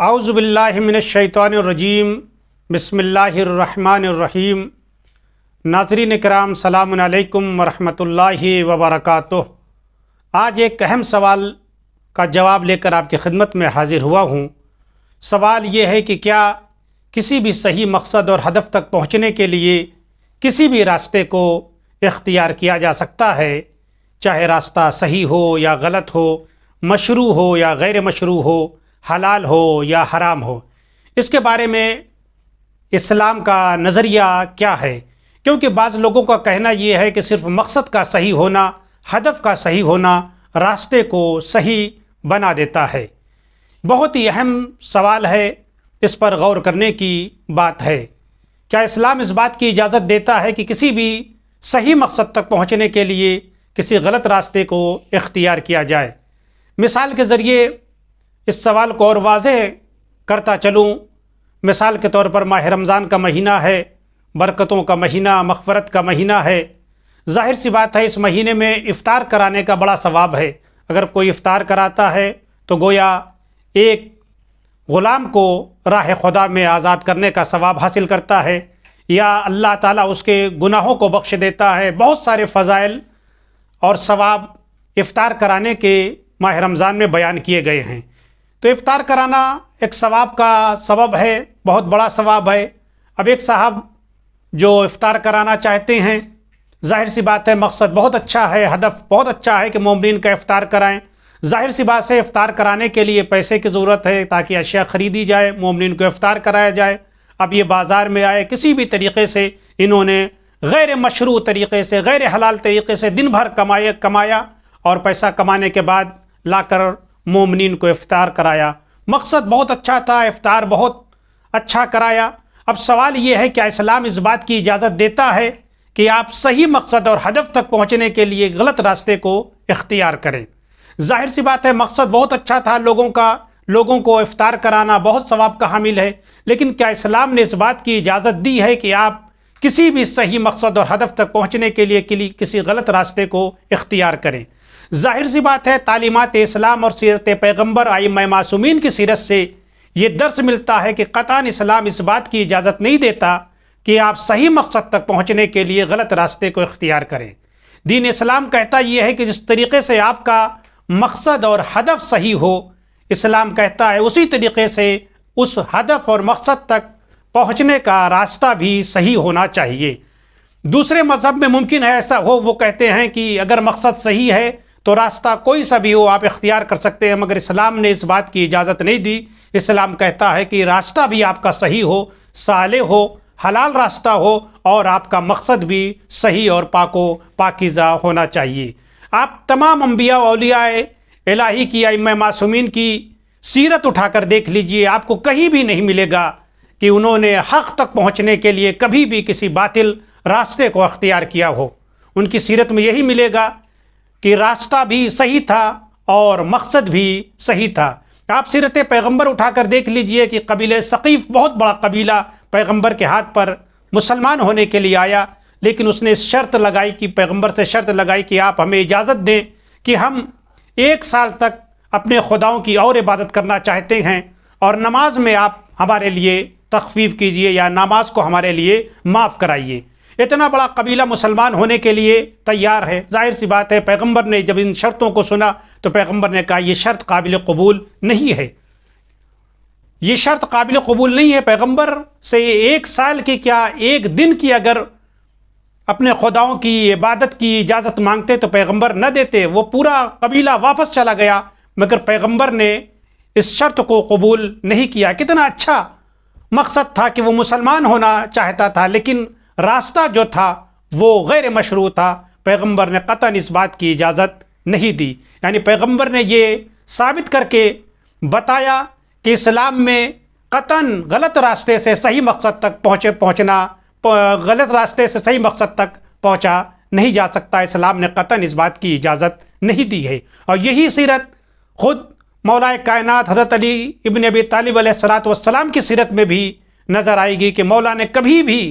اعوذ باللہ من الشیطان الرجیم بسم اللہ الرحمن الرحیم۔ ناظرین کرام سلام علیکم ورحمۃ اللہ وبرکاتہ۔ آج ایک اہم سوال کا جواب لے کر آپ کی خدمت میں حاضر ہوا ہوں۔ سوال یہ ہے کہ کیا کسی بھی صحیح مقصد اور ہدف تک پہنچنے کے لیے کسی بھی راستے کو اختیار کیا جا سکتا ہے، چاہے راستہ صحیح ہو یا غلط ہو، مشروع ہو یا غیر مشروع ہو، حلال ہو یا حرام ہو؟ اس کے بارے میں اسلام کا نظریہ کیا ہے؟ کیونکہ بعض لوگوں کا کہنا یہ ہے کہ صرف مقصد کا صحیح ہونا، ہدف کا صحیح ہونا راستے کو صحیح بنا دیتا ہے۔ بہت ہی اہم سوال ہے، اس پر غور کرنے کی بات ہے۔ کیا اسلام اس بات کی اجازت دیتا ہے کہ کسی بھی صحیح مقصد تک پہنچنے کے لیے کسی غلط راستے کو اختیار کیا جائے؟ مثال کے ذریعے اس سوال کو اور واضح کرتا چلوں۔ مثال کے طور پر ماہ رمضان کا مہینہ ہے، برکتوں کا مہینہ، مغفرت کا مہینہ ہے۔ ظاہر سی بات ہے اس مہینے میں افطار کرانے کا بڑا ثواب ہے۔ اگر کوئی افطار کراتا ہے تو گویا ایک غلام کو راہ خدا میں آزاد کرنے کا ثواب حاصل کرتا ہے، یا اللہ تعالیٰ اس کے گناہوں کو بخش دیتا ہے۔ بہت سارے فضائل اور ثواب افطار کرانے کے ماہ رمضان میں بیان کیے گئے ہیں۔ تو افطار کرانا ایک ثواب کا سبب ہے، بہت بڑا ثواب ہے۔ اب ایک صاحب جو افطار کرانا چاہتے ہیں، ظاہر سی بات ہے مقصد بہت اچھا ہے، ہدف بہت اچھا ہے کہ مومنین کا افطار کرائیں۔ ظاہر سی بات ہے افطار کرانے کے لیے پیسے کی ضرورت ہے تاکہ اشیاء خریدی جائے، مومنین کو افطار کرایا جائے۔ اب یہ بازار میں آئے، کسی بھی طریقے سے انہوں نے غیر مشروع طریقے سے، غیر حلال طریقے سے دن بھر کمایا اور پیسہ کمانے کے بعد لا کر مومنین کو افطار کرایا۔ مقصد بہت اچھا تھا، افطار بہت اچھا کرایا۔ اب سوال یہ ہے کہ اسلام اس بات کی اجازت دیتا ہے کہ آپ صحیح مقصد اور ہدف تک پہنچنے کے لیے غلط راستے کو اختیار کریں؟ ظاہر سی بات ہے مقصد بہت اچھا تھا، لوگوں کو افطار کرانا بہت ثواب کا حامل ہے، لیکن کیا اسلام نے اس بات کی اجازت دی ہے کہ آپ کسی بھی صحیح مقصد اور ہدف تک پہنچنے کے لیے کسی غلط راستے کو اختیار کریں؟ ظاہر سی بات ہے تعلیمات اسلام اور سیرت پیغمبر ائمہ معصومین کی سیرت سے یہ درس ملتا ہے کہ قطعاً اسلام اس بات کی اجازت نہیں دیتا کہ آپ صحیح مقصد تک پہنچنے کے لیے غلط راستے کو اختیار کریں۔ دین اسلام کہتا یہ ہے کہ جس طریقے سے آپ کا مقصد اور ہدف صحیح ہو، اسلام کہتا ہے اسی طریقے سے اس ہدف اور مقصد تک پہنچنے کا راستہ بھی صحیح ہونا چاہیے۔ دوسرے مذہب میں ممکن ہے ایسا ہو، وہ کہتے ہیں کہ اگر مقصد صحیح ہے تو راستہ کوئی سا بھی ہو آپ اختیار کر سکتے ہیں، مگر اسلام نے اس بات کی اجازت نہیں دی۔ اسلام کہتا ہے کہ راستہ بھی آپ کا صحیح ہو، صالح ہو، حلال راستہ ہو، اور آپ کا مقصد بھی صحیح اور پاک و پاکیزہ ہونا چاہیے۔ آپ تمام انبیاء و اولیاء الہی کی، ائمہ معصومین کی سیرت اٹھا کر دیکھ لیجئے، آپ کو کہیں بھی نہیں ملے گا کہ انہوں نے حق تک پہنچنے کے لیے کبھی بھی کسی باطل راستے کو اختیار کیا ہو۔ ان کی سیرت میں یہی ملے گا کہ راستہ بھی صحیح تھا اور مقصد بھی صحیح تھا۔ آپ سیرت پیغمبر اٹھا کر دیکھ لیجئے کہ قبیلہ ثقیف بہت بڑا قبیلہ پیغمبر کے ہاتھ پر مسلمان ہونے کے لیے آیا، لیکن اس نے شرط لگائی کہ پیغمبر سے شرط لگائی کہ آپ ہمیں اجازت دیں کہ ہم 1 سال تک اپنے خداؤں کی اور عبادت کرنا چاہتے ہیں، اور نماز میں آپ ہمارے لیے تخفیف کیجئے یا نماز کو ہمارے لیے معاف کرائیے۔ اتنا بڑا قبیلہ مسلمان ہونے کے لیے تیار ہے۔ ظاہر سی بات ہے پیغمبر نے جب ان شرطوں کو سنا تو پیغمبر نے کہا یہ شرط قابل قبول نہیں ہے، یہ شرط قابل قبول نہیں ہے۔ پیغمبر سے 1 سال کی کیا 1 دن کی اگر اپنے خداؤں کی عبادت کی اجازت مانگتے تو پیغمبر نہ دیتے، وہ پورا قبیلہ واپس چلا گیا، مگر پیغمبر نے اس شرط کو قبول نہیں کیا۔ کتنا اچھا مقصد تھا کہ وہ مسلمان ہونا چاہتا تھا، لیکن راستہ جو تھا وہ غیر مشروع تھا۔ پیغمبر نے قطعاً اس بات کی اجازت نہیں دی۔ یعنی پیغمبر نے یہ ثابت کر کے بتایا کہ اسلام میں قطعاً غلط راستے سے صحیح مقصد تک غلط راستے سے صحیح مقصد تک پہنچا نہیں جا سکتا۔ اسلام نے قطعاً اس بات کی اجازت نہیں دی ہے، اور یہی سیرت خود مولا کائنات حضرت علی ابن ابی طالب علیہ السلام کی سیرت میں بھی نظر آئے گی کہ مولا نے کبھی بھی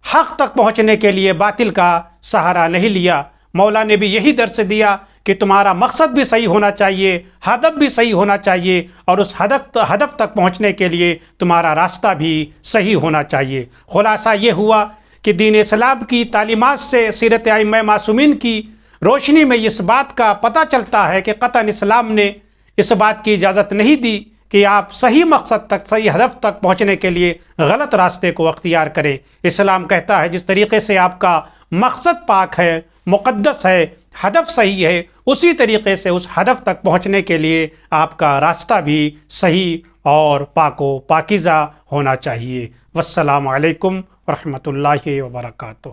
حق تک پہنچنے کے لیے باطل کا سہارا نہیں لیا۔ مولا نے بھی یہی درس دیا کہ تمہارا مقصد بھی صحیح ہونا چاہیے، ہدف بھی صحیح ہونا چاہیے، اور اس ہدف تک پہنچنے کے لیے تمہارا راستہ بھی صحیح ہونا چاہیے۔ خلاصہ یہ ہوا کہ دین اسلام کی تعلیمات سے، سیرت ائمہ معصومین کی روشنی میں اس بات کا پتہ چلتا ہے کہ قطعاً اسلام نے اس بات کی اجازت نہیں دی کہ آپ صحیح مقصد تک، صحیح ہدف تک پہنچنے کے لیے غلط راستے کو اختیار کریں۔ اسلام کہتا ہے جس طریقے سے آپ کا مقصد پاک ہے، مقدس ہے، ہدف صحیح ہے، اسی طریقے سے اس ہدف تک پہنچنے کے لیے آپ کا راستہ بھی صحیح اور پاک و پاکیزہ ہونا چاہیے۔ والسلام علیکم ورحمۃ اللہ وبرکاتہ۔